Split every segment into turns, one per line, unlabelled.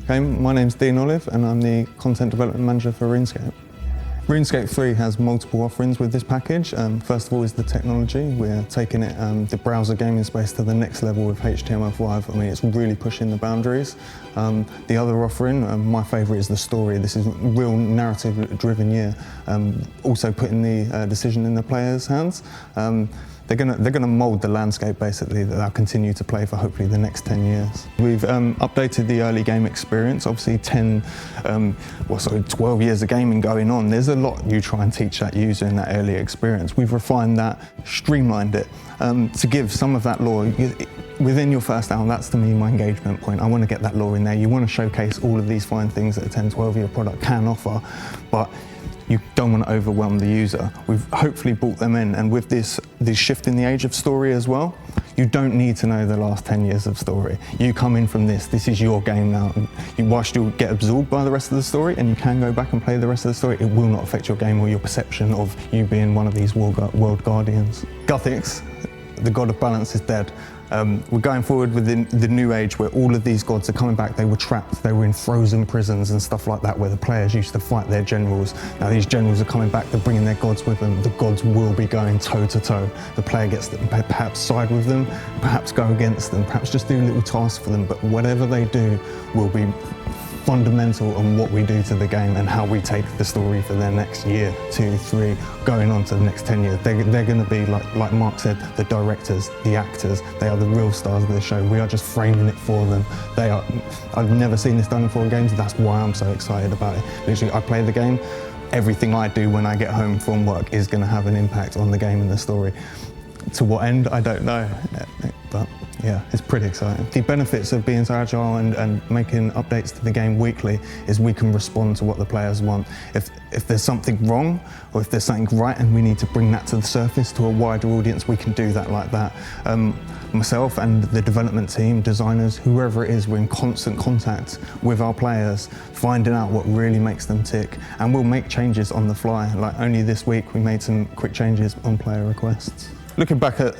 Okay, my name's Dean Olive and I'm the Content Development Manager for Runescape. Runescape 3 has multiple offerings with this package. First of all is the technology. We're taking it, the browser gaming space to the next level with HTML5. I mean, it's really pushing the boundaries. The other offering, my favourite, is the story. This is a real narrative-driven year. Also putting the decision in the players' hands. They're gonna mould the landscape basically that they'll continue to play for hopefully the next 10 years. We've updated the early game experience. Obviously 12 years of gaming going on. There's a lot you try and teach that user in that early experience. We've refined that, streamlined it to give some of that lore. Within your first hour, that's to me my engagement point. I want to get that lore in there. You want to showcase all of these fine things that a 10, 12-year product can offer, but you don't want to overwhelm the user. We've hopefully brought them in, and with this shift in the age of story as well, you don't need to know the last 10 years of story. You come in from this is your game now. Whilst you'll get absorbed by the rest of the story, and you can go back and play the rest of the story, it will not affect your game or your perception of you being one of these world guardians. Guthix, the god of balance, is dead. We're going forward with the new age where all of these gods are coming back. They were trapped, they were in frozen prisons and stuff like that, where the players used to fight their generals. Now these generals are coming back, they're bringing their gods with them. The gods will be going toe to toe. The player gets to perhaps side with them, perhaps go against them, perhaps just do little tasks for them, but whatever they do will be fundamental on what we do to the game and how we take the story for their next year, 2, 3, going on to the next 10 years. They're going to be, like Mark said, the directors, the actors. They are the real stars of the show. We are just framing it for them. I've never seen this done in foreign games. That's why I'm so excited about it. Literally, I play the game. Everything I do when I get home from work is going to have an impact on the game and the story. To what end, I don't know, but yeah, it's pretty exciting. The benefits of being so agile and making updates to the game weekly is we can respond to what the players want. If there's something wrong or if there's something right and we need to bring that to the surface to a wider audience, we can do that like that. Myself and the development team, designers, whoever it is, we're in constant contact with our players, finding out what really makes them tick, and we'll make changes on the fly. Like only this week we made some quick changes on player requests. Looking back at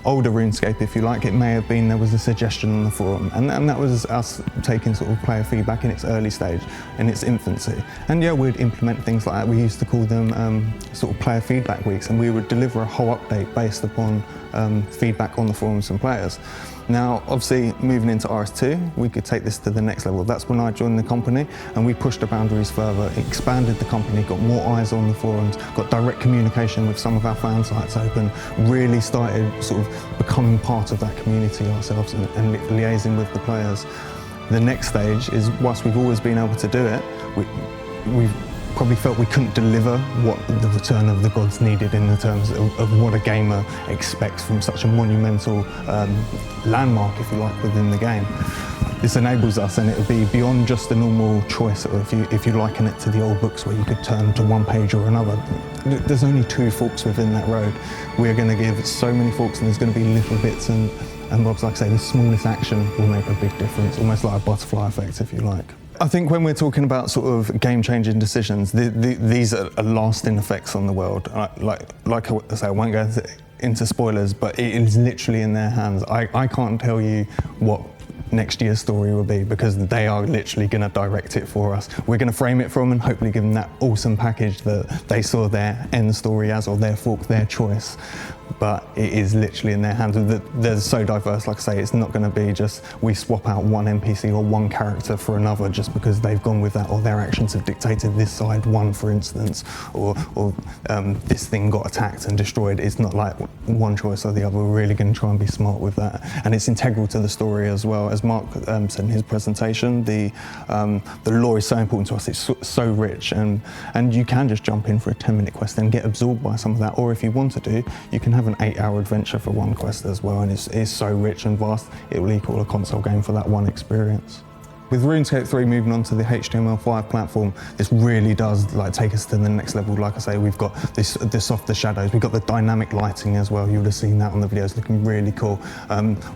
older RuneScape, if you like, it may have been there was a suggestion on the forum, and that was us taking sort of player feedback in its early stage, in its infancy. And yeah, we'd implement things like that. We used to call them sort of player feedback weeks, and we would deliver a whole update based upon feedback on the forums from players. Now, obviously, moving into RS2, we could take this to the next level. That's when I joined the company, and we pushed the boundaries further, expanded the company, got more eyes on the forums, got direct communication with some of our fan sites open, really started sort of becoming part of that community ourselves and liaising with the players. The next stage is, whilst we've always been able to do it, we've probably felt we couldn't deliver what the return of the gods needed in the terms of what a gamer expects from such a monumental landmark, if you like, within the game. This enables us, and it would be beyond just a normal choice, or if you liken it to the old books where you could turn to one page or another. There's only 2 forks within that road. We're going to give so many forks, and there's going to be little bits and bobs. Like I say, the smallest action will make a big difference, almost like a butterfly effect, if you like. I think when we're talking about sort of game-changing decisions, these are lasting effects on the world. Like I say, I won't go into spoilers, but it is literally in their hands. I can't tell you what next year's story will be, because they are literally going to direct it for us. We're going to frame it for them and hopefully give them that awesome package that they saw their end story as, or their fork, their choice. But it is literally in their hands. They're so diverse, like I say, it's not going to be just we swap out one NPC or one character for another just because they've gone with that, or their actions have dictated this side won, for instance, or this thing got attacked and destroyed. It's not like one choice or the other. We're really going to try and be smart with that. And it's integral to the story as well. As Mark said in his presentation, the lore is so important to us. It's so rich, and you can just jump in for a 10-minute quest and get absorbed by some of that. Or if you want to do, you can have an 8-hour adventure for one quest as well, and it's so rich and vast, it will equal a console game for that one experience. With RuneScape 3 moving on to the HTML5 platform, this really does take us to the next level. Like I say, we've got this softer shadows, we've got the dynamic lighting as well. You would have seen that on the videos, looking really cool.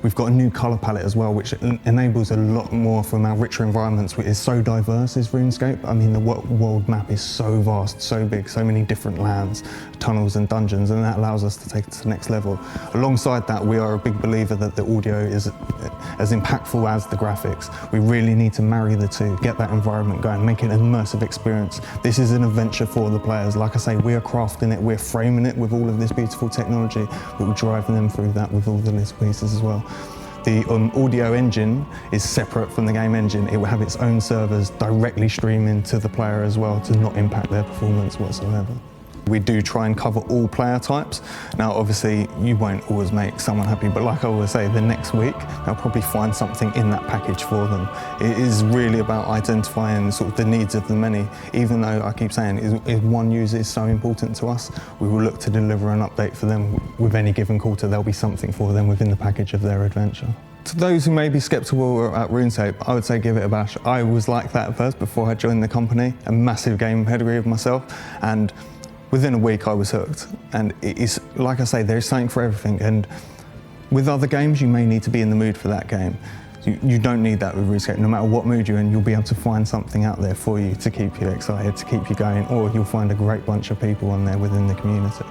We've got a new color palette as well, which enables a lot more from our richer environments. It's so diverse, is RuneScape. I mean, the world map is so vast, so big, so many different lands, tunnels and dungeons, and that allows us to take it to the next level. Alongside that, we are a big believer that the audio is as impactful as the graphics. We really need to marry the two, get that environment going, make it an immersive experience. This is an adventure for the players. Like I say, we are crafting it, we're framing it with all of this beautiful technology, but we're driving them through that with all the little pieces as well. The audio engine is separate from the game engine. It will have its own servers directly streaming to the player as well to not impact their performance whatsoever. We do try and cover all player types. Now obviously you won't always make someone happy, but like I always say, the next week they'll probably find something in that package for them. It is really about identifying sort of the needs of the many. Even though I keep saying if one user is so important to us, we will look to deliver an update for them with any given quarter. There'll be something for them within the package of their adventure. To those who may be sceptical at RuneScape, I would say give it a bash. I was like that at first before I joined the company, a massive game pedigree of myself, and within a week I was hooked. And it is, like I say, there's something for everything. And with other games, you may need to be in the mood for that game. You don't need that with RuneScape. No matter what mood you're in, you'll be able to find something out there for you to keep you excited, to keep you going, or you'll find a great bunch of people on there within the community.